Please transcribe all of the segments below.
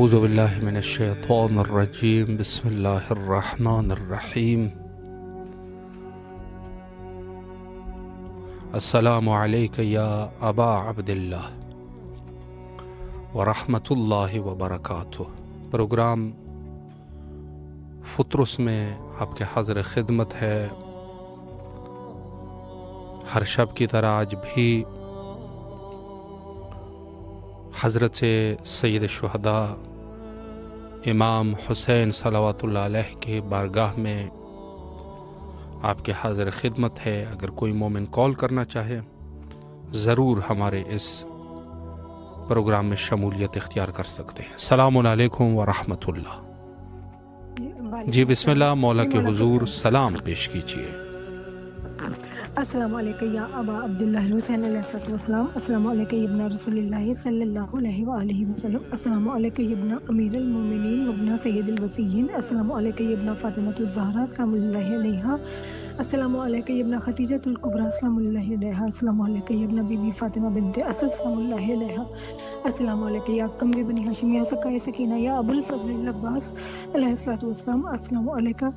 اعوذ باللہ من الشیطان الرجیم بسم اللہ الرحمن الرحیم السلام علیک یا ابا عبداللہ ورحمۃ اللہ وبرکاتہ۔ پروگرام فطرس میں آپ کے حاضر خدمت ہے۔ ہر شب کی طرح آج بھی حضرت سید الشہداء امام حسین صلوات اللہ علیہ کے بارگاہ میں آپ کے حاضر خدمت ہے۔ اگر کوئی مومن کال کرنا چاہے ضرور ہمارے اس پروگرام میں شمولیت اختیار کر سکتے ہیں۔ السلام علیکم ورحمۃ اللہ۔ جی بسم اللہ، مولا کے حضور سلام پیش کیجیے۔ السلام علیکم یا ابا عبداللہ حسین علیہ السلام، السلام علیکم ابن رسول اللہ صلی اللہ علیہ وآلہ وسلم، السلام علیکم ابن امیر المومنین وابن سید الوصیین، السلام علیکم ابن فاطمۃ الزہرا سلام اللہ علیہا، السلام علیکم ابن خدیجۃ الکبریٰ سلام اللہ علیہا، السلام علیکم ابن بی بی فاطمہ بنت اسد سلام اللہ علیہا، السلام علیکم یا قمر بنی ہاشم یا سقائے سکینہ یا ابو الفضل العباس علیہ السلام، السلام علیکم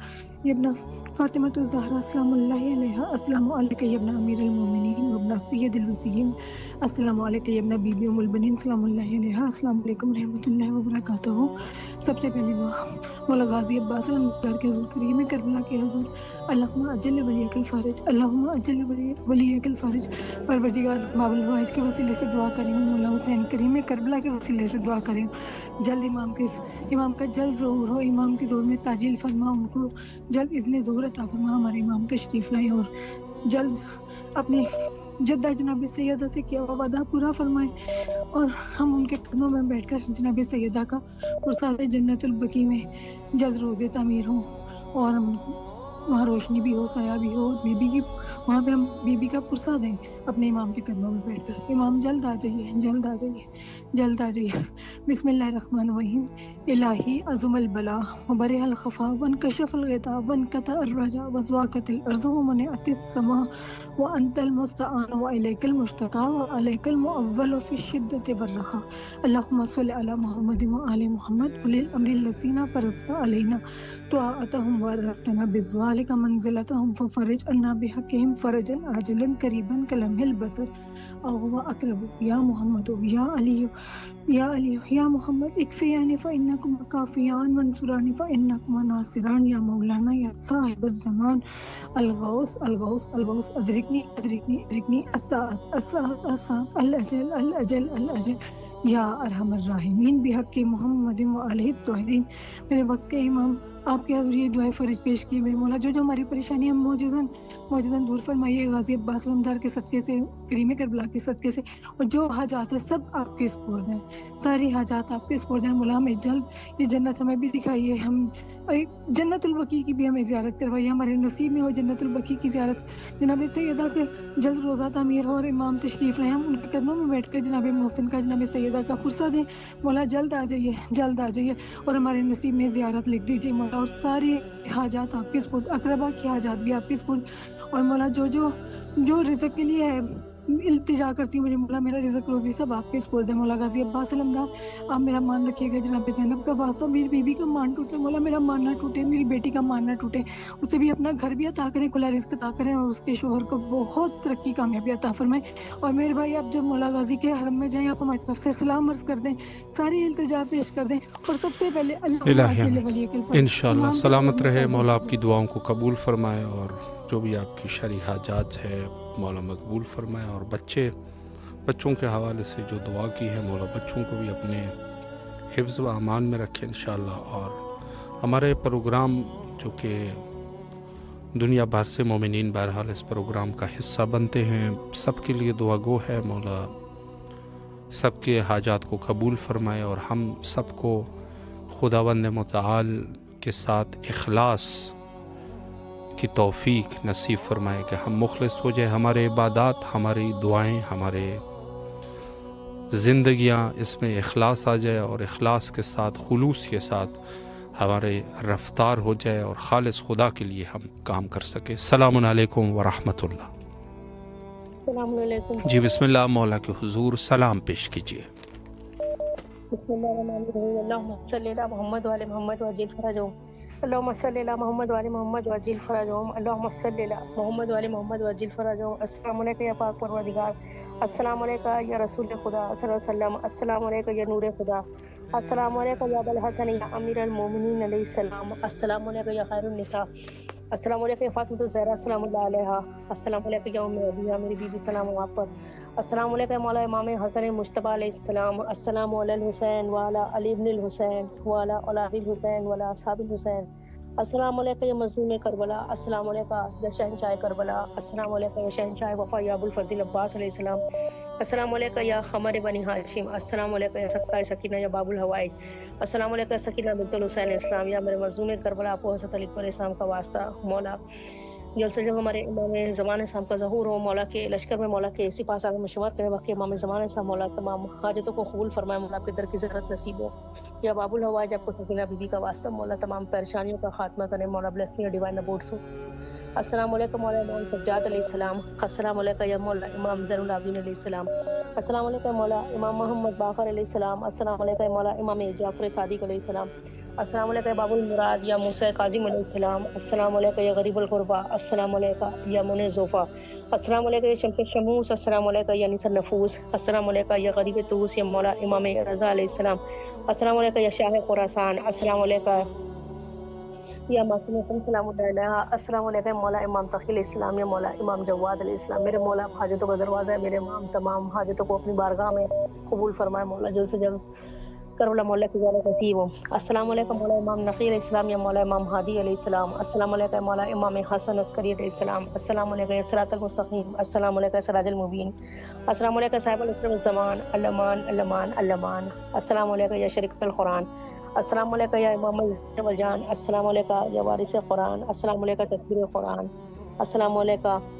ابن فاطمہ الزہرا سلام اللہ علیہا، السلام علیکم ابن امیر المومنین وابن سید الوصیین، السلام علیکم ابن بی بی ام البنین سلام اللہ علیہا، السلام علیکم رحمۃ اللہ وبرکاتہ۔ سب سے پہلے دعا مولا غازی عباس علمدار کے حضور کریم کربلا کے حضور، اللہم اجل ولیک الفارج، اللہم اجل ولیک الفارج۔ پروردگار باب الفوائج کے وسیلے سے دعا کریں، مولا حسین کریم کربلا کے وسیلے سے دعا کریں، جلد امام کا جلد ظہور ہو، امام کے ظہور میں تعجیل فرما، ان کو جلد اذن ظہور عطا فرما، ہمارے امام تشریف لائیں اور جلد اپنی جدہ جناب سیدہ سے کیا ہوا وعدہ پورا فرمائیں، اور ہم ان کے قدموں میں بیٹھ کر جناب سیدہ کا پرساد جنت البقیع میں جلد روزے تعمیر ہوں، اور وہاں روشنی بھی ہو، سایہ بھی ہو، بیبی کی وہاں پہ ہم بیبی کا پرسا دیں اپنے امام کے قدموں میں بیٹھ کر۔ امام جلد آ جائیے، جلد آ جائیے، جلد آ جائیے۔ بسم اللہ الرحمن الرحیم۔ الہی عظم البلا وبرح الخفا وانکشف الغطا وانقطع الرجا وضاقت الارض ومنعت السماء وانت المستعان والیک المشتقى والیک المؤول فی الشدۃ والرخاء، اللهم صل علی محمد وآل محمد اولی الامر الذین فرضت علینا طاعتهم وعرفتنا بذلک منزلتهم ففرج عنا بحقهم فرجا عاجلا قریبا کلمح البصر او هو اقرب یا محمد یا علی یا علی یا محمد اکفیانی فإنکم کافیان وانصرانی فإنکم ناصران یا مولانا یا صاحب الزمان الغوث الغوث الغوث ادرکنی ادرکنی ادرکنی الساعة الساعة الساعة الاجل الاجل الاجل یا ارحم الراحمین بحق محمد وآلہ الطاہرین۔ میرے وقت کے امام آپ کے حضور یہ دعائے فرج پیش کیے، میرے مولا جو ہماری پریشانی ہم معجزاً دور فرمائیے غازی عباس علمدار کے صدقے سے، کریم کربلا کے صدقے سے، اور جو حاجات ہیں سب آپ کے سپرد ہیں، ساری حاجات آپ کے سپرد ہیں۔ مولا ہمیں جلد یہ جنت ہمیں بھی دکھائیے، ہم جنت البقیع کی بھی ہمیں زیارت کروائیے، ہمارے نصیب میں ہو جنت البقیع کی زیارت، جناب سیدہ کے جلد روزہ تعمیر ہو اور امام تشریف لائیں، ہم ان کے قدموں میں بیٹھ کر جناب محسن کا جناب سیدہ کا فرصہ دیں۔ مولا جلد آ جائیے، جلد آ جائیے، اور ہمارے نصیب میں زیارت لکھ دیجیے مولا، اور ساری حاجات آپ کے سپرد، اقربا کی حاجات بھی آپ کے سپرد، اور مولا جو رزق کے لیے ہے التجا کرتی ہوں میرے مولا، میرا رزق روزی سب آپ کے سپرد ہے۔ مولا غازی عباس علمدار آپ میرا مان رکھیے گا، جناب زینب کا واسطہ، میری بیوی کا مان ٹوٹے مولا، میرا مان نہ ٹوٹے، میری بیٹی کا مان نہ ٹوٹے، اسے بھی اپنا گھر بھی عطا کریں، کھلا رزق عطا کریں، اور اس کے شوہر کو بہت ترقی کامیابی عطا فرمائیں۔ اور میرے بھائی آپ جب مولا غازی کے حرم میں جائیں، آپ ہماری طرف سے سلام عرض کر دیں، ساری التجا پیش کر دیں، اور سب سے پہلے اللہ انشاءاللہ سلامت رہے، مولا آپ کی دعاؤں کو قبول فرمائے، اور جو بھی آپ کی شرعی حاجات ہے مولا مقبول فرمائے، اور بچوں کے حوالے سے جو دعا کی ہے مولا بچوں کو بھی اپنے حفظ و امان میں رکھے انشاءاللہ۔ اور ہمارے پروگرام جو کہ دنیا بھر سے مومنین بہرحال اس پروگرام کا حصہ بنتے ہیں، سب کے لیے دعا گو ہے، مولا سب کے حاجات کو قبول فرمائے، اور ہم سب کو خداوند متعال کے ساتھ اخلاص کی توفیق نصیب فرمائے کہ ہم مخلص ہو جائیں، ہمارے عبادات، ہماری دعائیں، ہمارے زندگیاں اس میں اخلاص آ جائے، اور اخلاص کے ساتھ خلوص کے ساتھ ہمارے رفتار ہو جائے، اور خالص خدا کے لیے ہم کام کر سکے۔ السلام علیکم ورحمۃ اللہ۔ السلام علیکم۔ جی بسم اللہ، مولا کے حضور سلام پیش کیجیے۔ بسم اللہ الرحمن الرحیم اللہم صلی علی محمد وعلی محمد وعجل فرجهم اللہم صلی علی محمد وعلی محمد وعجل فرجهم اللہم صلی علی محمد وعلی محمد وعجل فرجهم السلام علیکم یا پاک پروردگار، السلام علیکم یا رسول خدا صلی اللہ علیہ وسلم، السلام علیکم یا نور خدا، السلام علیکم یا ابوالحسن یا امیر المومنین علیہ السلام، السلام علیکم یا خیر النساء، السلام علیکم یا فاطمۃ الزہرا سلام اللہ علیہا، السلام علیکم یا ام ابیہ میری بیوی سلام آپ پر، السلام علیکم مولا امام حسن مجتبی علیہ السلام، السلام علی الحسین وعلی علی بن الحسین وعلی اولاد الحسین وعلی اصحاب الحسین، السلام علیکم یا مظلوم کربلا، السلام علیکم یا شہنشاہ کربلا، السلام علیکم یا شہنشاہ وفا یا ابو الفضل عباس علیہ السلام، السلام علیکم یا خمر بنی ہاشم، السلام علیکم یا سکہ سکینہ یا باب الحوائج، السلام علیکم یا سکینہ بنت الحسین اسلام، یا میرے مظلوم کربلا ابو حضرت علی علیہ السلام کا واسطہ مولا، جلد سے جب ہمارے امام زمان صاحب کا ظہور ہو، مولا کے لشکر میں مولا کے سپاہ سالار میں شمار کرنے وقت امام زمان صاحب مولا تمام حاجتوں کو قبول فرمائے، مولا آپ کے در کی زیارت نصیب ہو، یا باب الحوائج آپ کو سکینہ بی بی کا واسطہ مولا تمام پریشانیوں کا خاتمہ کرے، مولا بلیس می ڈیوائن ابورٹس ہو، السلام علیکم مولا امام سجاد علیہ السلام، السلام علیکم یا مولا امام زین العابدین علیہ السلام، السلام علیکم مولا امام محمد باقر علیہ السلام، السلام علیکم مولا امام جعفر صادق علیہ السلام، السلام علیکم باب المراد یا موسیٰ کاظم علیہ السلام، السلام علیکم یا غریب الغربا، السلام علیکم یا من زوفا، السلام علیکم یا شمس شموس، السلام علیکم یا نصر نفوس، السلام علیکم یا غریب توس یا مولا امام رضا علیہ السلام، السلام علیکم یا شاہ خراسان، السلام علیکم یا معصوم سلام اللہ علیہ، السلام علیکم مولا امام تقی علیہ السلام یا مولا امام جواد علیہ السلام، میرے مولا حاجتوں کا دروازہ ہے، میرے امام تمام حاجتوں کو اپنی بارگاہ میں قبول فرمائے، مولا جلد سے جلد کربلا مولا کی زیارت نصیب ہو، السلام علیکم مولا امام نقی علیہ السلام یا مولا امام ہادی علیہ السلام، السلام علیکم مولا امام حسن عسکری علیہ السلام، السلام علیکم یا صراط المستقیم، السلام علیکم سراج المبین، السلام علیکم صاحب الاسلام الزمان الامان الامان الامان، السلام علیکم یا شریک القرآن، السلام علیکم یا امام الجان، السلام علیکم یا وارث قرآن، السلام علیکم تفسیر قرآن، السلام علیکم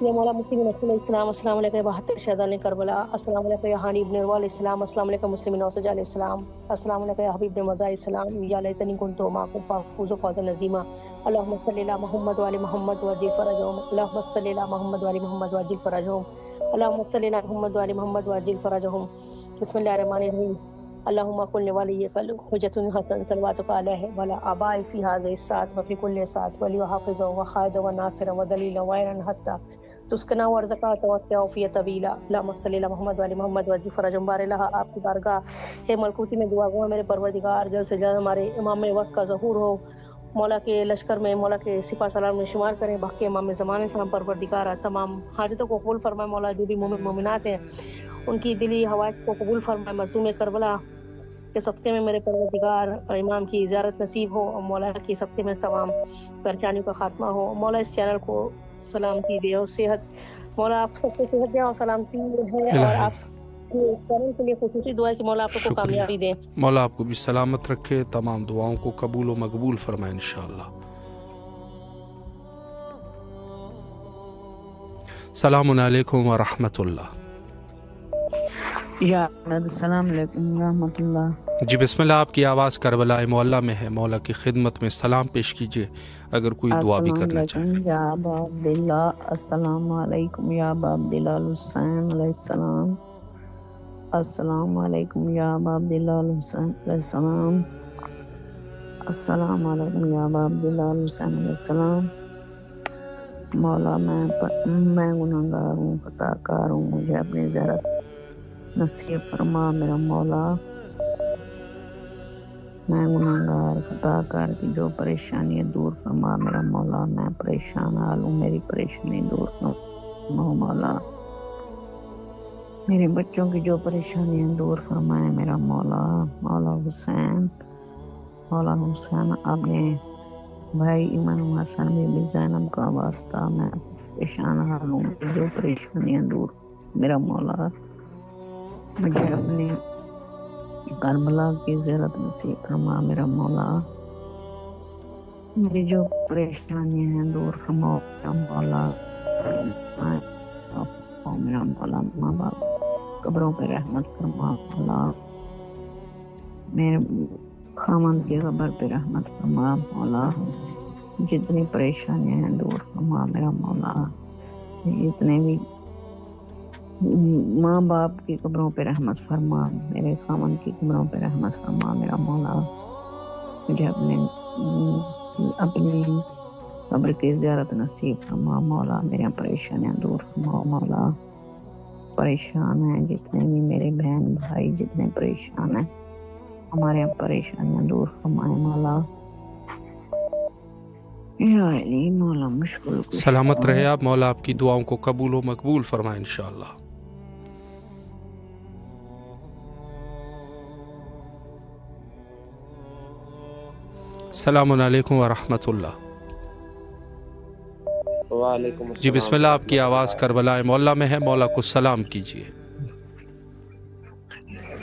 یا مولا مسلم نصر علیہ السلام، السلام علیکم یا بہتر شہدان کربلا، السلام علیکم یا حانی ابن علیہ السلام، السلام علیکم مسلم نوسج علیہ السلام، السلام علیکم یا حبیب بن مزا علیہ السلام، یا لیتنی کنت معکم فافوز فوزا نظیما، اللہم صلی علی محمد وعلی محمد وعجل فرجهم، اللہم صلی علی محمد وعلی محمد وعجل فرجهم، اللہم صلی علی محمد وعلی محمد وعجل فرجهم، بسم اللہ الرحمن الرحیم، اللہم کل ولیک الحجۃ الحسن صلواتک علیہ وعلی آباء فی هذه الساعة وفی کل ساعة ولی وحافظ وخائد وناصر ودلیل وعینا حتی تسکنا ورزقا توقع فی طویلا، اللہم صلی علی محمد وعلی محمد وعجل فرجهم، بار الہ آپ کی بارگاہ ہے ملکوتی میں دعا گو میرے پروردگار، جلد سے جلد ہمارے امام وقت کا ظہور ہو، مولا کے لشکر میں مولا کے سپاہ سالار میں شمار کریں، باقی امام زمان سے ہم پروردگار تمام حاجتوں کو قبول فرمائے، مولا جو بھی مومن مومنات ہیں ان کی دلی حوائج کو قبول فرمائے، مظلوم کربلا کے صدقے میں میرے پروردگار امام کی زیارت نصیب ہو، اور مولا کی صدقے میں تمام پریشانیوں کا خاتمہ ہو، مولا اس چینل کو سلامتی دے اور صحت، مولا آپ سب کو صحت دے اور سلامتی ہے، اور آپ اس چینل کے لیے خصوصی دعا ہے کہ مولا آپ کو کامیابی دے، مولا آپ کو بھی سلامت رکھے، تمام دعاؤں کو قبول و مقبول فرمائے انشاءاللہ۔ السلام علیکم ورحمۃ اللہ۔ یا السلام علیکم ورحمۃ اللہ۔ جی بسم اللہ، آپ کی آواز کربلا معلیٰ میں ہے، مولا کی خدمت میں سلام پیش کیجیے اگر کوئی دعا بھی کرنا چاہے۔ یا ابا عبداللہ، السلام علیکم یا ابا عبداللہ الحسین علیہ السلام، السلام علیکم یا ابا عبداللہ الحسین علیہ السلام، السلام علیکم یا ابا عبداللہ الحسین علیہ السلام۔ مولا میں گناہگار ہوں، خطا کار ہوں، مجھے اپنی زیارت نصیب فرما میرا مولا، میں گناہگار خطا کار کی جو پریشانی دور فرما میرا مولا، میں پریشان حال ہوں، میری پریشانی دور فرما مولا، میرے بچوں کی جو پریشانیاں دور فرمائے میرا مولا، مولا حسین اپنے بھائی امام حسن بی زینب کا واسطہ میں پریشان حال ہوں، جو پریشانیاں دور میرا مولا، مجھے اپنی کربلا کی زیارت نصیب فرما میرا مولا، میری جو پریشانیاں ہیں دور فرما میرا مولا، میرا مولا ماں باپ قبروں پہ رحمت فرما مولا، میرے خامند کی قبر پہ رحمت فرما مولا، جتنی پریشانیاں ہیں دور فرما میرا مولا، جتنے بھی ماں باپ کی قبروں پہ رحمت فرما، میرے خامن کی قبروں پہ رحمت فرما میرا مولا، مجھے اپنی قبر کی زیارت نصیب فرما مولا، میری پریشانیاں دور فرما مولا، پریشان ہیں جتنے بھی میرے بہن بھائی جتنے پریشان ہیں، ہمارے یہاں پریشانیاں دور فرمائے مولا، یا علی مولا مشکل کو سلامت رہے آپ، مولا آپ کی دعاؤں کو قبول و مقبول فرمائے انشاءاللہ۔ السلام علیکم ورحمۃ اللہ۔ وعلیکم السلام۔ جی بسم اللہ، آپ کی آواز کربلا مولا میں ہے، مولا کو سلام کیجیے۔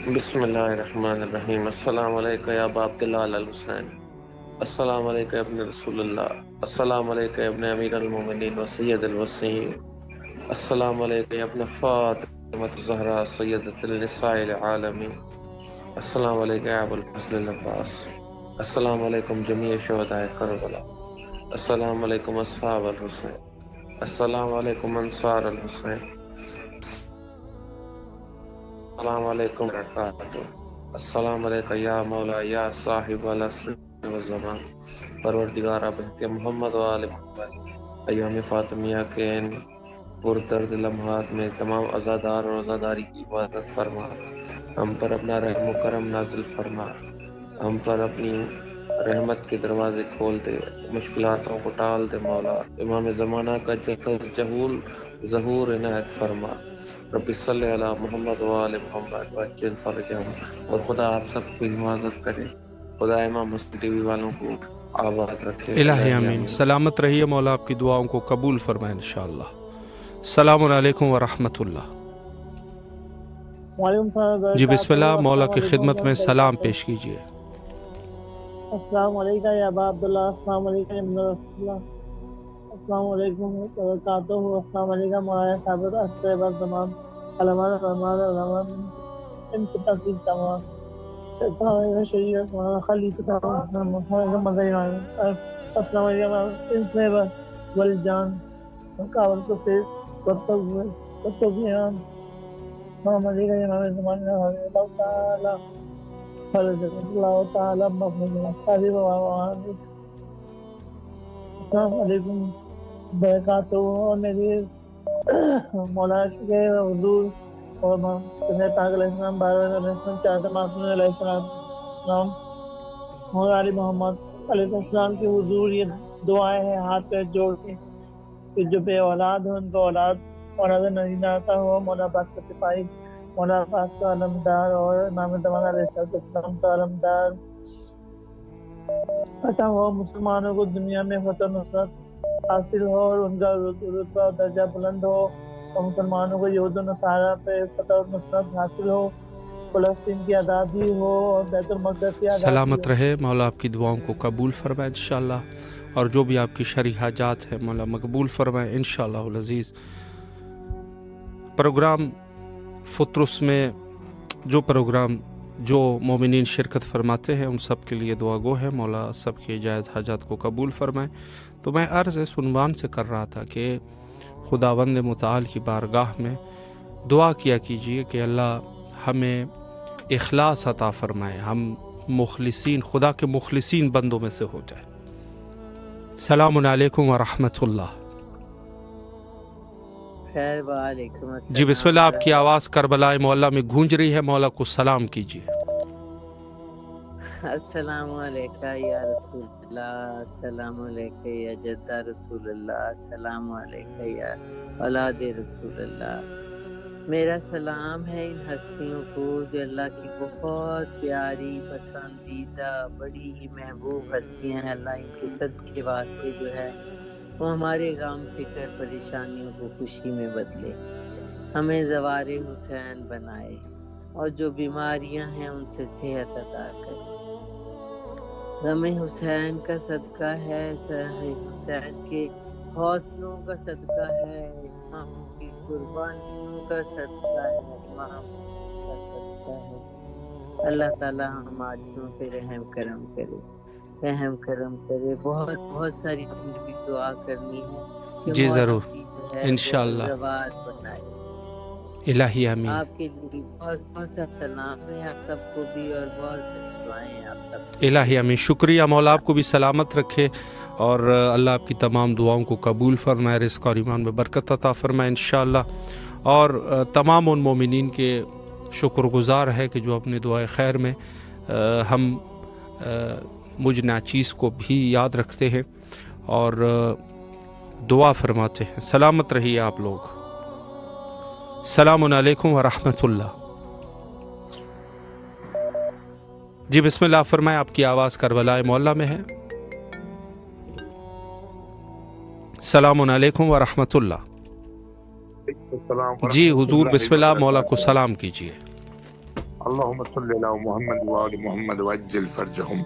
بسم اللہ الرحمن الرحیم۔ السلام علیکم یا ابا عبداللہ الحسین، السلام علیکم ابن رسول اللہ، السلام علیکم ابن امیر المومنین و سید الوصیین، السلام علیکم ابن فاطمہ الزہرا سیدۃ النساء العالمین، السلام علیکم ابو الفضل العباس، السلام علیکم جمیع شہداء کربلا، السلام علیکم اصحاب الحسین، السلام علیکم انصار الحسین، السلام علیکم ورحمۃ، السلام علیکم یا مولا یا صاحب العصر والزمان، پروردگار بہت محمد و آل محمد، ایام فاطمیہ کے ان پردرد لمحات میں تمام عزادار اور عزاداری کی حفاظت فرما، ہم پر اپنا رحم و کرم نازل فرما، ہم پر اپنی رحمت کے دروازے کھول دے، مشکلاتوں کو ٹال دے مولا، امام زمانہ کا جہول ظہور عنایت فرما، رب صلی علی محمد و آل محمد وعجل فرجہم، اور خدا آپ سب کی حفاظت کرے، خدا امام مسلم ٹی وی والوں کو آباد رکھے، الہی آمین۔ سلامت رہیے، مولا آپ کی دعاؤں کو قبول فرمائے انشاءاللہ۔ السلام علیکم ورحمۃ اللہ۔ وعلیکم السلام۔ جی بسم اللہ، مولا کی خدمت میں سلام پیش کیجیے۔ السلام علیکم یا ابا عبداللہ، السلام علیکم ابن رسول اللہ، السلام علیکم وبرکاتہ، السلام علیکم مولانا صاحب الطیب الزمان، علمان الرحمان الرحمان ان کی تقدیر تمام شریعت مولانا خلیل محمد، السلام علیکم ان صاحب والجان کاول کو سے وطبیان محمد علیکم امام زمان اللہ تعالی فرض اللہ تعالی محمد صاحب السلام علیکم برکاتہ، اور میری مولانا کے حضور اور پاک علیہ السلام، بارہ علیہ السلام، چاہتے معصوم علیہ السلام، مولانا علی محمد علیہ السلام کے حضور یہ دعائیں ہیں ہاتھ پہ جوڑ کے کہ جو بے اولاد ہو ان کو اولاد نظر آتا ہو، مولانا پاک کا سپاہی، مولانا پاک کا علمدار اور امام زمانہ علیہ السلام کا علمدار عطا ہو، مسلمانوں کو دنیا میں فتح نصرت حاصل ہو اور ان کا رتبہ اور درجہ بلند ہو، اور مسلمانوں کو یہود و نصارہ پہ فتح و نصرت حاصل ہو، فلسطین کی آزادی ہو اور بیت المقدس کی آزادی سلامت ہو۔ رہے، مولا آپ کی دعاؤں کو قبول فرمائے انشاءاللہ، اور جو بھی آپ کی شرعی حاجات ہیں مولا مقبول فرمائے انشاءاللہ العزیز۔ پروگرام فطرس میں جو مومنین شرکت فرماتے ہیں ان سب کے لیے دعا گو ہے، مولا سب کے جائز حاجات کو قبول فرمائے۔ تو میں عرض اس عنوان سے کر رہا تھا کہ خداوند متعال کی بارگاہ میں دعا کیا کیجئے کہ اللہ ہمیں اخلاص عطا فرمائے، ہم مخلصین، خدا کے مخلصین بندوں میں سے ہو جائے۔ السلام علیکم ورحمۃ اللہ۔ خیر، وعلیکم السلام۔ جی بسم اللہ، آپ کی آواز کربلا معلیٰ میں گونج رہی ہے، مولا کو سلام کیجیے۔ السلام علیکم یا رسول اللہ، السلام علیکم یا جدہ رسول اللہ، السلام علیکم یا اولاد رسول اللہ۔ میرا سلام ہے ان ہستیوں کو جو اللہ کی بہت پیاری پسندیدہ بڑی ہی محبوب ہستیاں ہیں، اللہ ان کے صدقے کے واسطے جو ہے وہ ہمارے غم فکر پریشانیوں کو خوشی میں بدلے، ہمیں زوار حسین بنائے، اور جو بیماریاں ہیں ان سے صحت عطا کرے۔ غم حسین کا صدقہ ہے، حسین کے حوصلوں کا صدقہ ہے، اماموں کی قربانیوں کا صدقہ ہے، امام کا صدقہ ہے۔ اللہ تعالیٰ ہم عاجزوں پہ رحم کرم کرے، رحم کرم کرے۔ بہت بہت ساری بھی دعا کرنی ہے کہ جی ضرور، مولا کی جو ہے انشاءاللہ زوال بنائے۔ الہی آمین۔ آپ کے لیے بہت بہت سا سلام ہے آپ سب کو بھی، اور بہت ساری دعائیں ہیں آپ سب۔ الہی آمین، شکریہ، مولا آپ کو بھی سلامت رکھے اور اللہ آپ کی تمام دعاؤں کو قبول فرمائے، رزق اور ایمان میں برکت عطا فرمائے انشاءاللہ، اور تمام ان مومنین کے شکر گزار ہے کہ جو اپنے دعائے خیر میں ہم مجھ ناچیز کو بھی یاد رکھتے ہیں اور دعا فرماتے ہیں۔ سلامت رہیے آپ لوگ۔ السلام علیکم ورحمۃ اللہ۔ جی بسم اللہ فرمائیں، آپ کی آواز کربلا معلیٰ میں ہے۔ السلام علیکم ورحمۃ اللہ۔ جی حضور بسم اللہ، مولا کو سلام کیجیے۔ اللهم صل على محمد وآل محمد وعجل فرجهم۔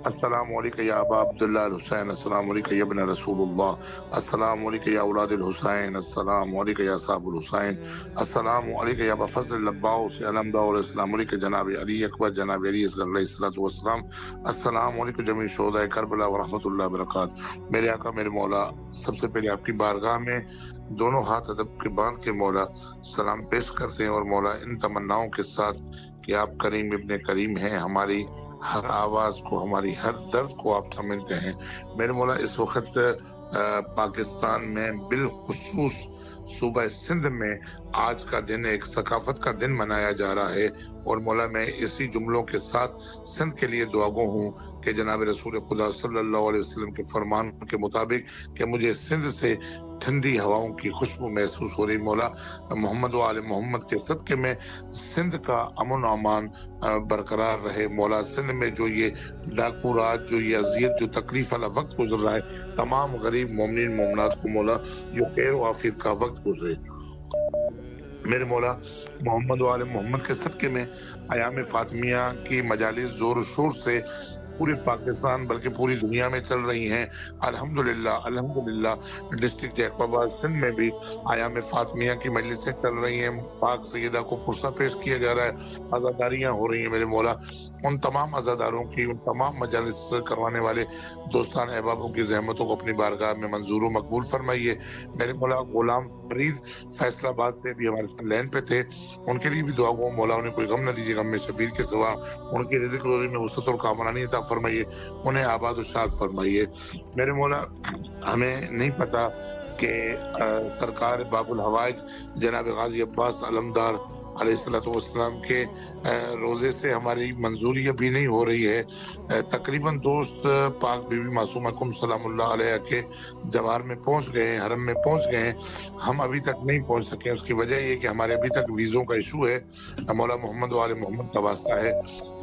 السلام علیکم یا ابا عبداللہ الحسین، السلام علیکم یا ابن رسول اللہ، السلام علیکم یا اولاد الحسین، السلام علیکم یا صاحب الحسین، السلام علیکم یا ابا فضل العباس علمدہ، السلام علیکم جناب علی اکبر، جناب علی اصغر علیہ الصلوۃ والسلام، السلام علیکم جمیع شہداء کربلا ورحمۃ اللہ وبرکاتہ۔ میرے آقا میرے مولا، سب سے پہلے آپ کی بارگاہ میں دونوں ہاتھ ادب کے باندھ کے مولا سلام پیش کرتے ہیں، اور مولا ان تمناؤں کے ساتھ کہ آپ کریم ابن کریم ہیں، ہماری ہر آواز کو، ہماری ہر درد کو آپ سمجھتے ہیں۔ میرے مولا اس وقت پاکستان میں بالخصوص صوبہ سندھ میں آج کا دن ایک ثقافت کا دن منایا جا رہا ہے، اور مولا میں اسی جملوں کے ساتھ سندھ کے لیے دعا گو ہوں کہ جناب رسول خدا صلی اللہ علیہ وسلم کے فرمان کے مطابق کہ مجھے سندھ سے ٹھنڈی ہواؤں کی خوشبو محسوس ہو رہی۔ مولا محمد و آل محمد کے صدقے میں سندھ کا امن و امان برقرار رہے۔ مولا سندھ میں جو یہ ڈاکو راج، جو یہ اذیت، جو تکلیف والا وقت گزر رہا ہے، تمام غریب مومنین مومنات کو مولا یہ خیر و عافیت کا وقت گزرے۔ میرے مولا محمد و آل محمد کے صدقے میں ایام فاطمیہ کی مجالس زور و شور سے پورے پاکستان بلکہ پوری دنیا میں چل رہی ہیں۔ الحمدللہ ڈسٹرکٹ جیکب آباد سندھ میں بھی ایام فاطمیہ کی مجلسیں چل رہی ہیں، پاک سیدہ کو پرسہ پیش کیا جا رہا ہے، عزاداریاں ہو رہی ہیں۔ میرے مولا ان تمام عزاداروں کی، ان تمام مجالس کروانے والے دوستان احبابوں کی زحمتوں کو اپنی بارگاہ میں منظور و مقبول فرمائیے۔ میرے مولا غلام فرید فیصل آباد سے بھی ہمارے ساتھ لین پہ تھے، ان کے لیے بھی دعا گو مولا انہیں کوئی غم نہ دیجیے، غم میں شبیر کے سوا ان کی رزق روزی میں وسعت اور کامرانی عطا فرمائیے، انہیں آباد و شاد فرمائیے۔ میرے مولا ہمیں نہیں پتا کہ سرکار باب الحوائج جناب غازی عباس علمدار علیہ الصلوۃ والسلام کے روزے سے ہماری منظوری ابھی نہیں ہو رہی ہے۔ تقریباً دوست پاک بی بی معصومہ کم سلام اللہ علیہ کے جوار میں پہنچ گئے ہیں، حرم میں پہنچ گئے ہیں، ہم ابھی تک نہیں پہنچ سکے۔ اس کی وجہ یہ کہ ہمارے ابھی تک ویزوں کا ایشو ہے۔ مولا محمد و آل محمد کا واسطہ ہے،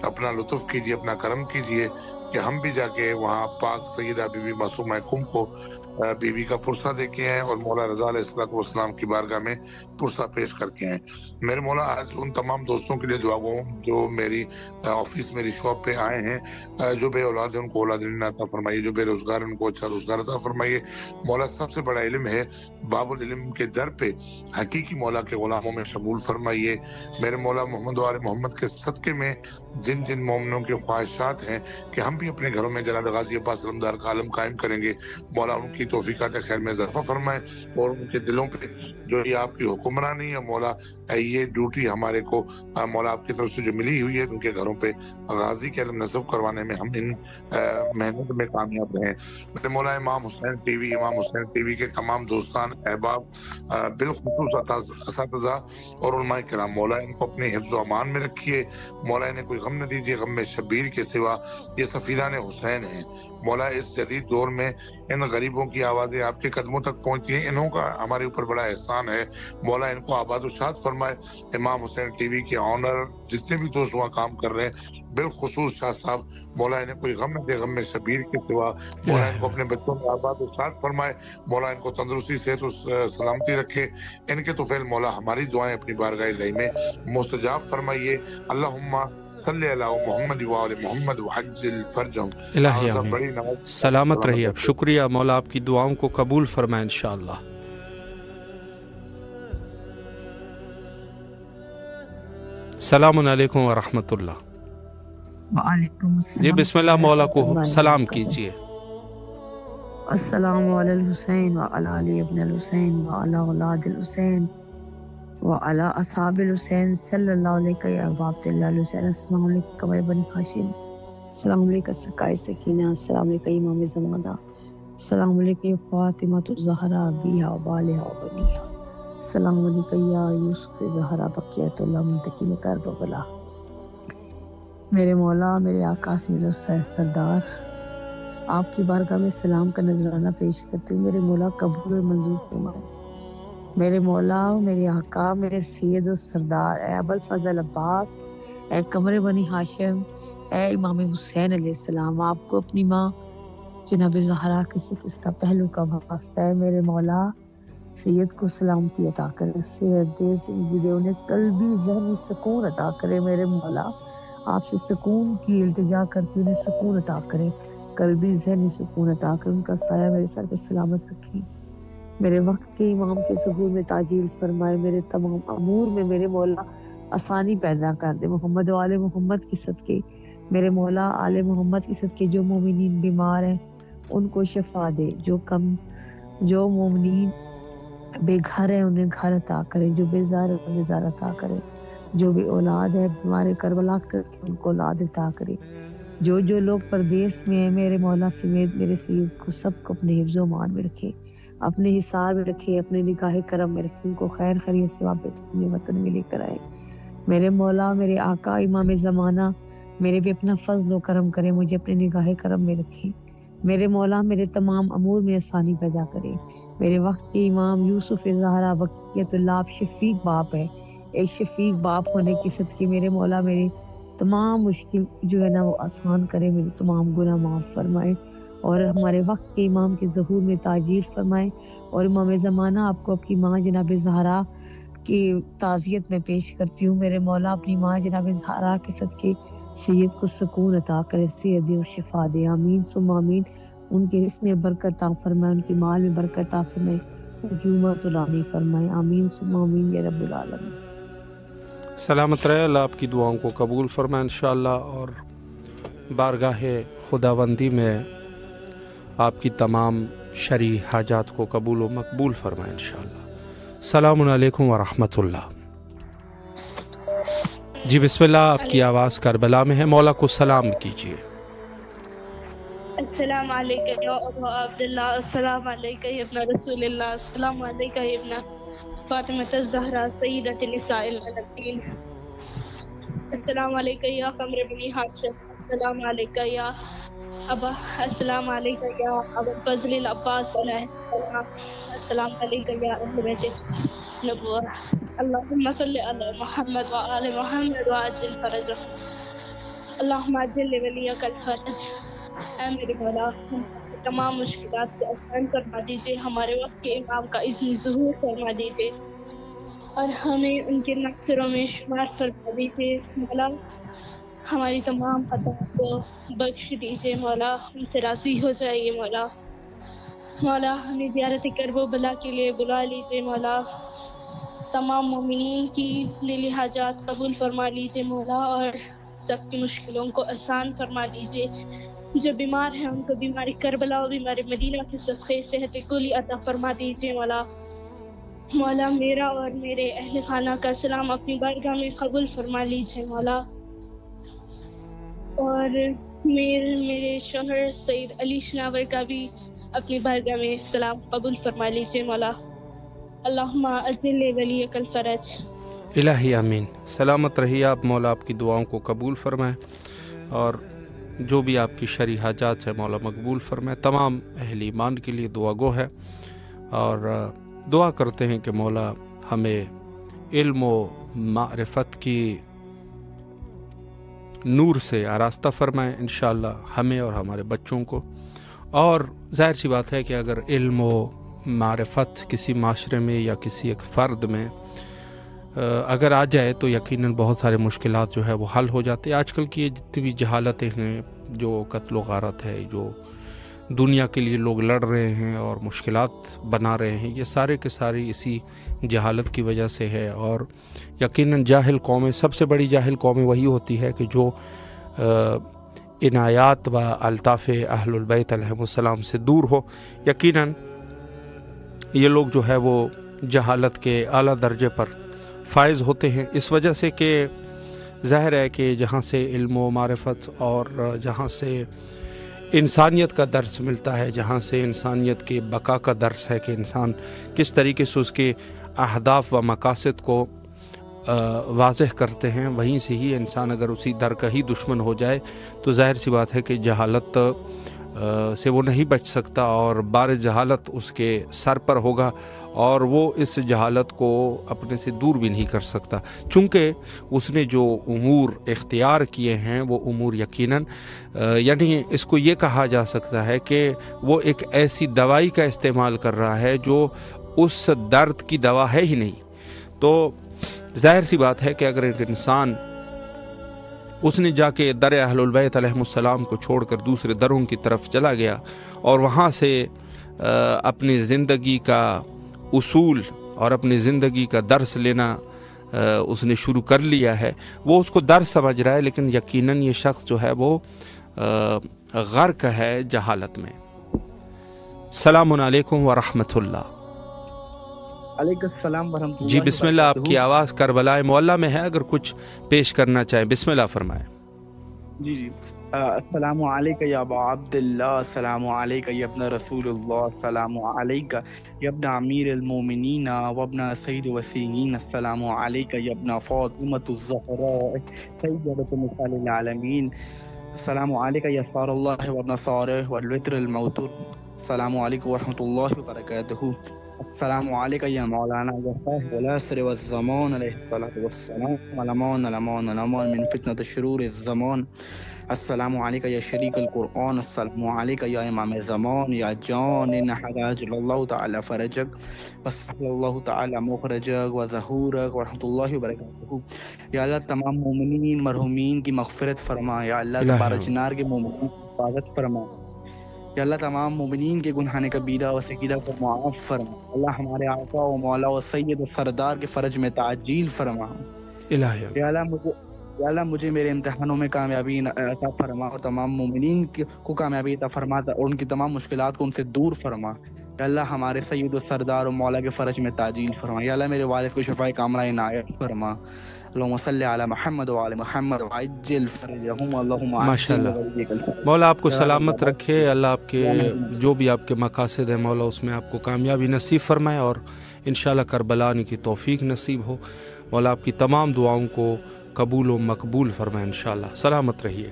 اپنا لطف کیجیے، اپنا کرم کیجیے کہ ہم بھی جا کے وہاں پاک سیدہ بی بی معصومہ کم کو بی بی کا پرسہ دے کے آئے اور مولا رضا علیہ الصلوۃ والسلام کی بارگاہ میں پرسہ پیش کر کے آئے۔ میرے مولا آج ان تمام دوستوں کے لیے دعا گو ہوں جو میری آفس، میری شاپ پہ آئے ہیں، جو بے اولاد ہیں ان کو اولاد عطا فرمائیے، جو بے روزگار ہیں ان کو اچھا روزگار عطا فرمائیے۔ مولا سب سے بڑا علم ہے، باب العلم کے در پہ حقیقی مولا کے غلاموں میں شمول فرمائیے۔ میرے مولا محمد و آل محمد کے صدقے میں جن جن مومنوں کے خواہشات ہیں کہ ہم بھی اپنے گھروں میں جناب غازی عباس علمدار کا عالم قائم کریں گے، مولا ان کی توفیقات خیر میں اضافہ فرمائے، اور ان کے دلوں پہ جو یہ آپ کی حکمرانی ہے مولا، یہ ڈیوٹی ہمارے کو مولا آپ کی طرف سے جو ملی ہوئی ہے، ان کے گھروں پہ غازی کے علم نصب کروانے میں ہم ان محنت میں کامیاب رہیں۔ میرے مولا امام حسین ٹی وی کے تمام دوستان احباب، بالخصوص اساتذہ اور علماء کرام، مولا ان کو اپنے حفظ و امان میں رکھیے، مولا انہیں کوئی غم نہ دیجیے، غم میں شبیر کے سوا یہ سفیران حسین ہیں۔ مولا اس جدید دور میں ان غریبوں کی آوازیں آپ کے قدموں تک پہنچتی ہیں، انہوں کا ہمارے اوپر بڑا احسان ہے، مولا ان کو آباد و شاد فرمائے۔ امام حسین ٹی وی کے آنر جتنے بھی دوست وہاں کام کر رہے ہیں، بالخصوص شاہ صاحب، مولا انہیں کوئی غم نہ دے، غم میں شبیر کے سوا، مولا ان کو اپنے بچوں میں آباد و شاد فرمائے، مولا ان کو تندرستی صحت و سلامتی رکھے، ان کے توفیل مولا ہماری دعائیں اپنی بارگاہ الہی میں مستجاب فرمائیے۔ اللہم صلی علی محمد و آل محمد وعجل فرجہم۔ الہی آمین۔ سلامت رہیے آپ، شکریہ، مولا آپ کی دعاؤں کو قبول فرمائے انشاءاللہ۔ السلام علیکم ورحمۃ اللہ۔ وعلیکم السلام۔ جی بسم اللہ، مولا کو سلام کیجیے۔ السلام علی الحسین وعلی علی ابن الحسین وعلی اولاد الحسین وعلى أصحاب الحسين صلى الله عليك يا أبا عبد الله الحسين السلام عليكم قبر بني هاشم السلام عليكم سقائے سکینہ السلام علیکم امام زمانہ السلام علیکم فاطمہ الزہرا بیہا وبالہا وبنیہا السلام علیکم یا یوسف زہرا بقیت اللہ منتقم کربلا۔ میرے مولا میرے آقا سید سردار آپ کی بارگاہ میں سلام کا نذرانہ پیش کرتی ہوں۔ میرے مولا قبول و منظور فرمائے۔ میرے مولا میرے آقا میرے سید و سردار اے ابوالفضل عباس اے قمر بنی ہاشم اے امام حسین علیہ السلام، آپ کو اپنی ماں جناب زہرا کے شکستہ پہلو کا واسطہ ہے۔ میرے مولا سید کو سلامتی عطا کرے، صحت دے، زندگی دے، انہیں قلبی ذہنی سکون عطا کرے۔ میرے مولا آپ سے سکون کی التجا کرتی انہیں سکون عطا کرے، قلبی ذہنی سکون عطا کرے، ان کا سایہ میرے سر پہ سلامت رکھیں۔ میرے وقت کے امام کے ظہور میں تعجیل فرمائے، میرے تمام امور میں میرے مولا آسانی پیدا کر دے۔ محمد و آل محمد کی صدقے میرے مولا آل محمد کی صدقے جو مومنین بیمار ہیں ان کو شفا دے، جو مومنین بے گھر ہیں انہیں گھر عطا کرے، جو بے زار ہے انہیں زار عطا کرے، جو بے اولاد ہے بیمار کربلا کر کے ان کو اولاد عطا کرے، جو لوگ پردیس میں ہیں میرے مولا سمیت میرے سید کو سب کو اپنے حفظ و امان میں رکھے، اپنے حصار میں رکھے، اپنے نگاہ کرم میں رکھے، ان کو خیر خیریت سے واپس اپنے وطن میں لے کر آئے۔ میرے مولا میرے آقا امام زمانہ میرے بھی اپنا فضل و کرم کرے، مجھے اپنے نگاہ کرم میں رکھے۔ میرے مولا میرے تمام امور میں آسانی پیدا کرے۔ میرے وقت کے امام یوسف زہرا بقیت اللہ آپ شفیق باپ ہے، ایک شفیق باپ ہونے کی صدقے میرے مولا میرے تمام مشکل جو ہے نا وہ آسان کرے، میرے تمام گناہ معاف فرمائے اور ہمارے وقت کے امام کے ظہور میں تاجیل فرمائے۔ اور امام زمانہ آپ کو اپنی ماں جناب زہرا کی تعزیت میں پیش کرتی ہوں۔ میرے مولا اپنی ماں جناب زہرا کے صدقے سید کو سکون عطا کرے، صحت دے اور شفا دے، آمین ثم آمین۔ ان کے رزق میں برکت عطا فرمائے، ان کے مال میں برکت عطا فرمائے، ان کی عمر طولانی فرمائے، آمین ثم آمین یا رب العالمین۔ سلامت رہے، اللہ آپ کی دعاؤں کو قبول فرمائے انشاءاللہ، اور بارگاہ خداوندی میں آپ کی تمام شرعی حاجات کو قبول و مقبول فرمائے انشاءاللہ۔ السلام علیکم ورحمۃ اللہ۔ جی بسم اللہ، آپ کی آواز کربلا میں ہے، مولا کو سلام کیجیے۔ السلام علیکم یا ابا عبداللہ، السلام علیکم یا ابن رسول اللہ، السلام علیکم یا ابن فاطمہ الزہرا سیدۃ نساء العالمین، السلام علیکم یا قمر بنی ہاشم، السلام علیکم یا ابا، السلام علیکم یا ابا فضل العباس علیہ السلام، السلام علیکم یا اہل بیت نبوہ، اللہم صلی علی محمد وآل محمد وعجل فرجہ، اللہم عجل ولیک الفرج۔ اے میرے مولا تمام مشکلات کو آسان فرما دیجیے، ہمارے وقت کے امام کا اذن ظہور فرما دیجیے اور ہمیں ان کے نقصروں میں شمار فرما دیجیے۔ مولا ہماری تمام خطاؤں کو بخش دیجیے، مولا ہم سے راضی ہو جائیے، مولا ہمیں زیارت کرب و بلا کے لیے بلا لیجیے، مولا تمام مومنین کی دلی حاجات قبول فرما لیجیے مولا، اور سب کی مشکلوں کو آسان فرما دیجیے۔ جو بیمار ہیں ان کو بیماری کربلا اور بیماری مدینہ کے صدقے صحت کلی عطا فرما دیجیے مولا میرا اور میرے اہل خانہ کا سلام اپنی بارگاہ میں قبول فرما لیجیے مولا، اور میرے شوہر سید علی شناور کا بھی اپنی بارگاہ میں سلام قبول فرما لیجیے مولا، اللہم اجل ولیک الفرج۔ الہی آمین۔ سلامت رہیے آپ، مولا آپ کی دعاؤں کو قبول فرمائے اور جو بھی آپ کی شرعی حاجات ہے مولا مقبول فرمائے۔ تمام اہل ایمان کے لیے دعا گو ہے اور دعا کرتے ہیں کہ مولا ہمیں علم و معرفت کی نور سے آراستہ فرمائے انشاءاللہ، ہمیں اور ہمارے بچوں کو۔ اور ظاہر سی بات ہے کہ اگر علم و معرفت کسی معاشرے میں یا کسی ایک فرد میں اگر آ جائے تو یقیناً بہت سارے مشکلات جو ہے وہ حل ہو جاتے ہیں۔ آج کل کی یہ جتنی بھی جہالتیں ہیں، جو قتل و غارت ہے، جو دنیا کے لیے لوگ لڑ رہے ہیں اور مشکلات بنا رہے ہیں، یہ سارے کے سارے اسی جہالت کی وجہ سے ہے۔ اور یقیناً جاہل قومیں، سب سے بڑی جاہل قومیں وہی ہوتی ہے کہ جو عنایات و الطاف اہل البیت علیہ السلام سے دور ہو۔ یقیناً یہ لوگ جو ہے وہ جہالت کے اعلیٰ درجے پر فائز ہوتے ہیں، اس وجہ سے کہ ظاہر ہے کہ جہاں سے علم و معرفت اور جہاں سے انسانیت کا درس ملتا ہے، جہاں سے انسانیت کے بقا کا درس ہے کہ انسان کس طریقے سے اس کے اہداف و مقاصد کو واضح کرتے ہیں، وہیں سے ہی انسان اگر اسی در کا ہی دشمن ہو جائے تو ظاہر سی بات ہے کہ جہالت سے وہ نہیں بچ سکتا، اور بار جہالت اس کے سر پر ہوگا اور وہ اس جہالت کو اپنے سے دور بھی نہیں کر سکتا، چونکہ اس نے جو امور اختیار کیے ہیں وہ امور یقیناً یعنی اس کو یہ کہا جا سکتا ہے کہ وہ ایک ایسی دوائی کا استعمال کر رہا ہے جو اس درد کی دوا ہے ہی نہیں۔ تو ظاہر سی بات ہے کہ اگر ایک انسان اس نے جا کے در اہل البیت علیہ السلام کو چھوڑ کر دوسرے دروں کی طرف چلا گیا اور وہاں سے اپنی زندگی کا اصول اور اپنی زندگی کا درس لینا اس نے شروع کر لیا ہے، وہ اس کو درس سمجھ رہا ہے، لیکن یقیناً یہ شخص جو ہے وہ غرق ہے جہالت میں۔ السلام علیکم ورحمۃ اللہ۔ علیکم السلام ورحمۃ اللہ۔ جی بسم اللہ، آپ کی آواز کربلا معلیٰ میں ہے، اگر کچھ پیش کرنا چاہیں بسم اللہ فرمائیں۔ جی السلام علیکم یا ابا عبداللہ، السلام علیکم یا ابن رسول اللہ، السلام علیکم یا ابن امیر المومنین و ابن سید وسیین، السلام علیکم یا ابن فاطمۃ الزہراء سیدۃ نساء العالمین، السلام علیکم یا صار اللہ و ابن صارح والوتر الموتور، السلام علیکم ورحمۃ اللہ وبرکاتہ، السلام علیکم یا مولانا یا صاحب العصر والزمان علیہ الصلاۃ والسلام، الامان الامان الامان من فتنۃ شرور الزمان، السلام علیکم یا شریک القرآن، السلام علیکم یا امام زمان یا جان حجاج اللہ تعالی فرجک وصلی اللہ تعالی مخرجک و ظہورک ورحمۃ اللہ وبرکاتہ۔ یا اللہ تمام مومنین مرحومین کی مغفرت فرما، یا اللہ تبارک جنار کے مومنین کی حفاظت فرما، یا اللہ تمام مومنین کے گناہ کبیرہ و صغیرہ کو معاف فرما، اللہ ہمارے آقا و مولا و سید و سردار کے فرج میں تعجیل فرما، یا اللہ مجھے میرے امتحانوں میں کامیابی عطا فرما اور تمام مومنین کو کامیابی عطا فرما اور ان کی تمام مشکلات کو ان سے دور فرما، یا اللہ ہمارے سید و سردار و مولا کے فرج میں تعجیل فرما، یا اللہ میرے والد کو شفاء کاملہ عنایت فرما، اللہم صلی علی محمد وعلی محمد وعجل فرجہم، اللہم ماشاءاللہ۔ مولا آپ کو سلامت رکھے، اللہ آپ کے جو بھی آپ کے مقاصد ہیں مولا اس میں آپ کو کامیابی نصیب فرمائے اور انشاءاللہ کربلا آنے کی توفیق نصیب ہو، مولا آپ کی تمام دعاؤں کو قبول و مقبول فرمائے انشاءاللہ۔ سلامت رہیے۔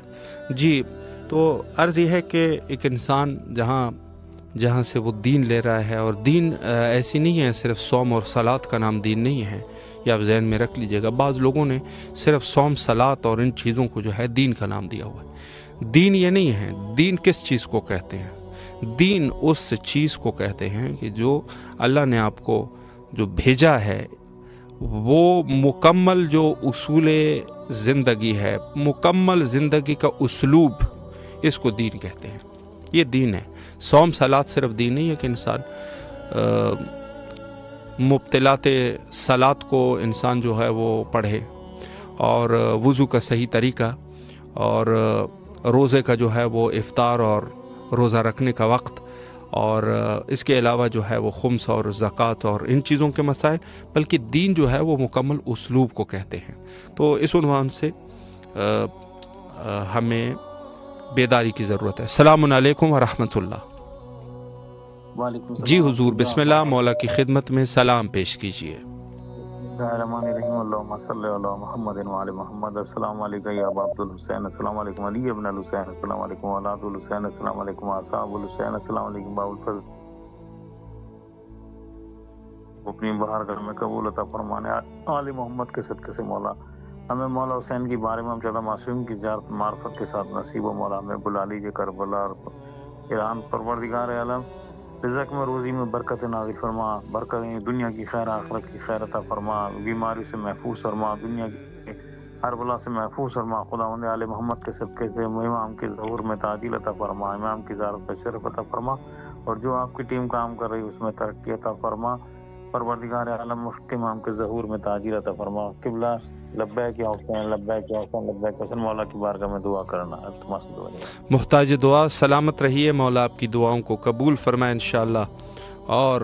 جی تو عرض یہ ہے کہ ایک انسان جہاں سے وہ دین لے رہا ہے، اور دین ایسی نہیں ہے صرف صوم اور صلات کا نام دین نہیں ہے، یہ آپ ذہن میں رکھ لیجئے گا، بعض لوگوں نے صرف صوم صلات اور ان چیزوں کو جو ہے دین کا نام دیا ہوا ہے۔ دین یہ نہیں ہے۔ دین کس چیز کو کہتے ہیں؟ دین اس چیز کو کہتے ہیں کہ جو اللہ نے آپ کو جو بھیجا ہے وہ مکمل جو اصول زندگی ہے، مکمل زندگی کا اسلوب، اس کو دین کہتے ہیں، یہ دین ہے۔ صوم صلات صرف دین نہیں ہے کہ انسان مبتلات صلات کو انسان جو ہے وہ پڑھے، اور وضو کا صحیح طریقہ، اور روزے کا جو ہے وہ افطار اور روزہ رکھنے کا وقت، اور اس کے علاوہ جو ہے وہ خمس اور زکوٰۃ اور ان چیزوں کے مسائل، بلکہ دین جو ہے وہ مکمل اسلوب کو کہتے ہیں۔ تو اس عنوان سے ہمیں بیداری کی ضرورت ہے۔ السلام علیکم ورحمۃ اللہ۔ جی حضور بسم اللہ، مولا کی خدمت میں سلام پیش کیجیے۔ الرحمن الرحیم، اللہم صلی علی محمد وعلی محمد، السلام علیکم یا ابا عبد الحسین، السلام علیکم علی ابن الحسین، السلام علیکم اولاد الحسین، السلام علیکم اصحاب الحسین، السلام علیکم باب الفضل، اپنی بارگاہ میں قبول عطا فرمانے، آل محمد کے صدقے سے مولا ہمیں مولا حسین کی بارے میں ہم چودہ معصوم کی زیارت معرفت کے ساتھ نصیب و، مولا ہمیں بلا لیجیے کربلا اور ایران، پروردگار عالم رزق میں روزی میں برکت نازل فرما، برکت دنیا کی خیر آخرت کی خیر عطا فرما، بیماری سے محفوظ فرما، دنیا کی ہر بلا سے محفوظ فرما، خداوند آل محمد کے صدقے سے امام کے ظہور میں تعجیل عطا فرما، امام کی زیارت پر شرف عطا فرما، اور جو آپ کی ٹیم کام کر رہی ہے اس میں ترقی عطا فرما، پروردگار عالم مفت امام کے ظہور میں تعجیل عطا فرما۔ قبلہ لبیک یا حسین، لبیک یا حسین، لبیک حسین، مولا کی بارگاہ میں دعا کرنا، التماس دعا۔ محتاج دعا، سلامت رہیے، مولا آپ کی دعاؤں کو قبول فرمائے انشاءاللہ، اور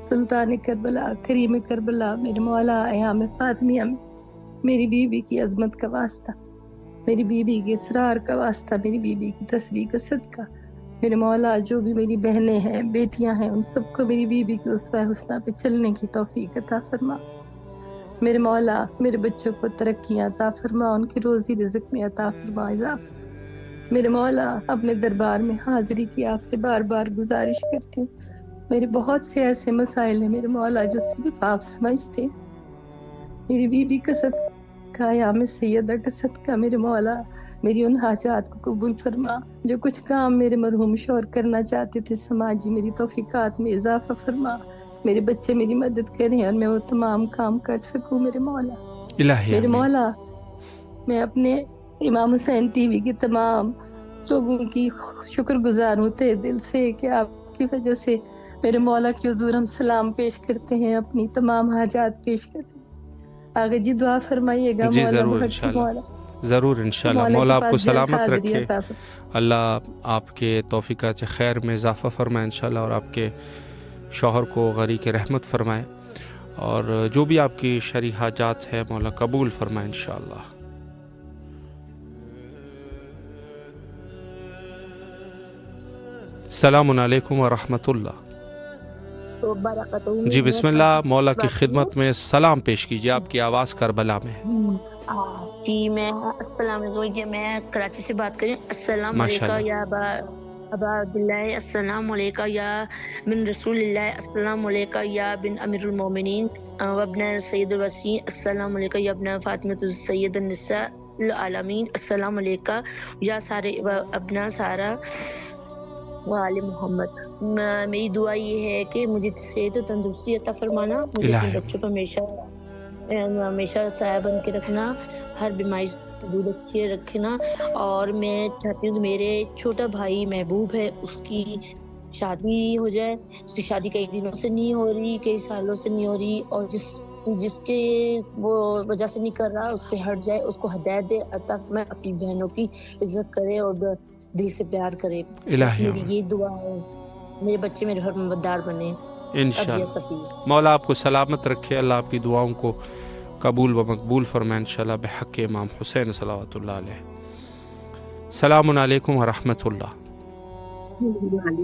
سلطان کربلا، کریم کربلا، میرے مولا ایام فاطمیہ میں میری بیوی کی عظمت کا واسطہ، میری بیوی کے اسرار کا واسطہ، میری بیوی کی تسبیح کا صدقہ، میرے مولا جو بھی میری بہنیں ہیں، بیٹیاں ہیں، ان سب کو میری بیوی کی اسوہ حسنہ پہ چلنے کی توفیق عطا فرما۔ میرے مولا میرے بچوں کو ترقیاں عطا فرما، ان کی روزی رزق میں عطا فرما اضافہ۔ میرے مولا اپنے دربار میں حاضری کی آپ سے بار بار گزارش کرتی ہوں، میرے بہت سے ایسے مسائل ہیں میرے مولا جو صرف آپ سمجھتے ہیں۔ میری بیوی کا صدقہ، ایام سیدہ کا صدقہ، میرے مولا میری ان حاجات کو قبول فرما۔ جو کچھ کام میرے مرحوم شوہر کرنا چاہتے تھے سماجی، میری توفیقات میں اضافہ فرما۔ میرے بچے میری مدد کریں اور میں وہ تمام کام کر سکوں میرے مولا۔ میرے مولا میں اپنے امام حسین ٹی وی کے تمام لوگوں کی شکر گزار ہوں تہ دل سے کہ آپ کی وجہ سے میرے مولا کی حضور ہم سلام پیش کرتے ہیں، اپنی تمام حاجات پیش کرتے ہیں۔ آگے جی دعا فرمائیے گا جی مولا ضرور بہت انشاءاللہ، ضرور انشاءاللہ۔ مولا آپ کو سلامت رکھے، اللہ آپ کے توفیقات خیر میں اضافہ فرمائے انشاءاللہ، اور آپ کے شوہر کو غریق رحمت فرمائے، اور جو بھی آپ کی شرعی حاجات ہے مولا قبول فرمائے انشاءاللہ۔ السلام علیکم ورحمۃ اللہ۔ جی بسم اللہ، مولا کی خدمت میں سلام پیش کیجیے، آپ کی آواز کربلا میں ہے۔ جی میں السلام علیکم، میں کراچی سے بات کریں۔ السلام علیکم یا ابا عبداللہ، السلام علیکم یا من رسول اللہ، السلام علیکم یا بن امیر المومنین وابن سید الوسیین، السلام علیکم یا ابن فاطمۃ سید النساء العالمین، السلام علیکم یا سارے ابنا سارا وآل محمد۔ میری دعا یہ ہے کہ مجھے صحت و تندرستی عطا فرمانا، مجھے اپنے بچوں کو ہمیشہ سایہ بن کے رکھنا، ہر بیماری سے دور رکھنا، اور میں چاہتی ہوں کہ میرے چھوٹا بھائی محبوب ہے، اس کی شادی ہو جائے۔ اس کی شادی کئی دنوں سے نہیں ہو رہی، کئی سالوں سے نہیں ہو رہی، اور جس کے وہ وجہ سے نہیں کر رہا اس سے ہٹ جائے، اس کو ہدایت دے عطا فرمائے، اپنی بہنوں کی عزت کرے اور دل سے پیار کرے۔ میری یہ دعا ہے، میرے بچے میرے گھر میں مددگار بنے انشاءاللہ۔ مولا آپ کو سلامت رکھے، اللہ آپ کی دعاؤں کو قبول و مقبول فرمائے انشاءاللہ بحق امام حسین صلوات اللہ علیہ۔ السلام علیکم ورحمۃ اللہ۔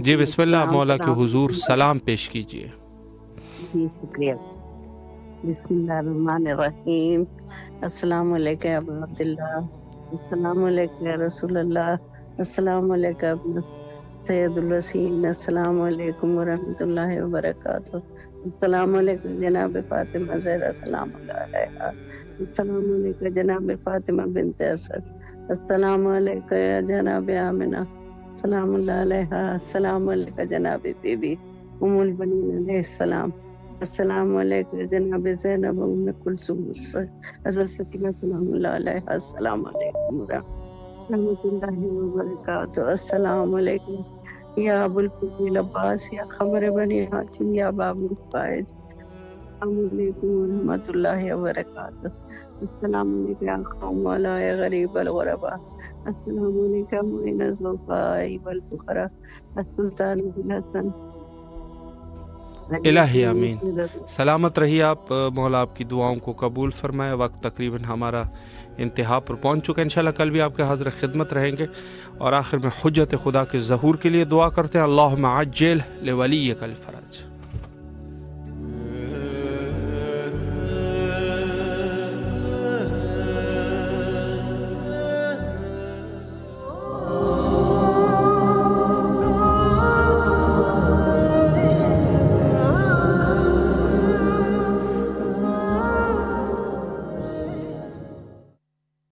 جی بسم اللہ، مولا کے حضور سلام پیش کیجیے۔ جی شکریہ۔ بسم اللہ الرحمن الرحیم۔ السلام علیکم یا ابا عبداللہ، السلام علیکم یا رسول اللہ، السلام علیکم سید الوسیین، السلام علیکم ورحمۃ اللہ وبرکاتہ، السلام علیکم جناب فاطمہ زہرا سلام اللہ علیہا، السلام علیکم جناب فاطمہ بنت اسد، السلام علیکم جناب آمنہ سلام اللہ علیہا، السلام علیکم جناب بی بی ام البنین علیہ السلام، السلام علیکم جناب زینب ام کلثوم حضرت سکینہ سلام اللہ علیہا، السلام علیکم رحمۃ اللہ وبرکاتہ، السلام علیکم یا ابو الفضل عباس یا خمر بنی ہاشم یا باب الفائز، السلام علیکم ورحمۃ اللہ وبرکاتہ، السلام علیکم یا قوم مولا غریب الغرباء، السلام علیکم معین الضعفاء والفقراء، السلطان الحسن۔ الہی آمین۔ سلامت رہیے آپ، مولا آپ کی دعاؤں کو قبول فرمائے۔ وقت تقریباً ہمارا انتہا پر پہنچ چکا ہے، انشاءاللہ کل بھی آپ کے حاضر خدمت رہیں گے، اور آخر میں حجت خدا کے ظہور کے لیے دعا کرتے ہیں، اللہم عجل لولیک الفرج۔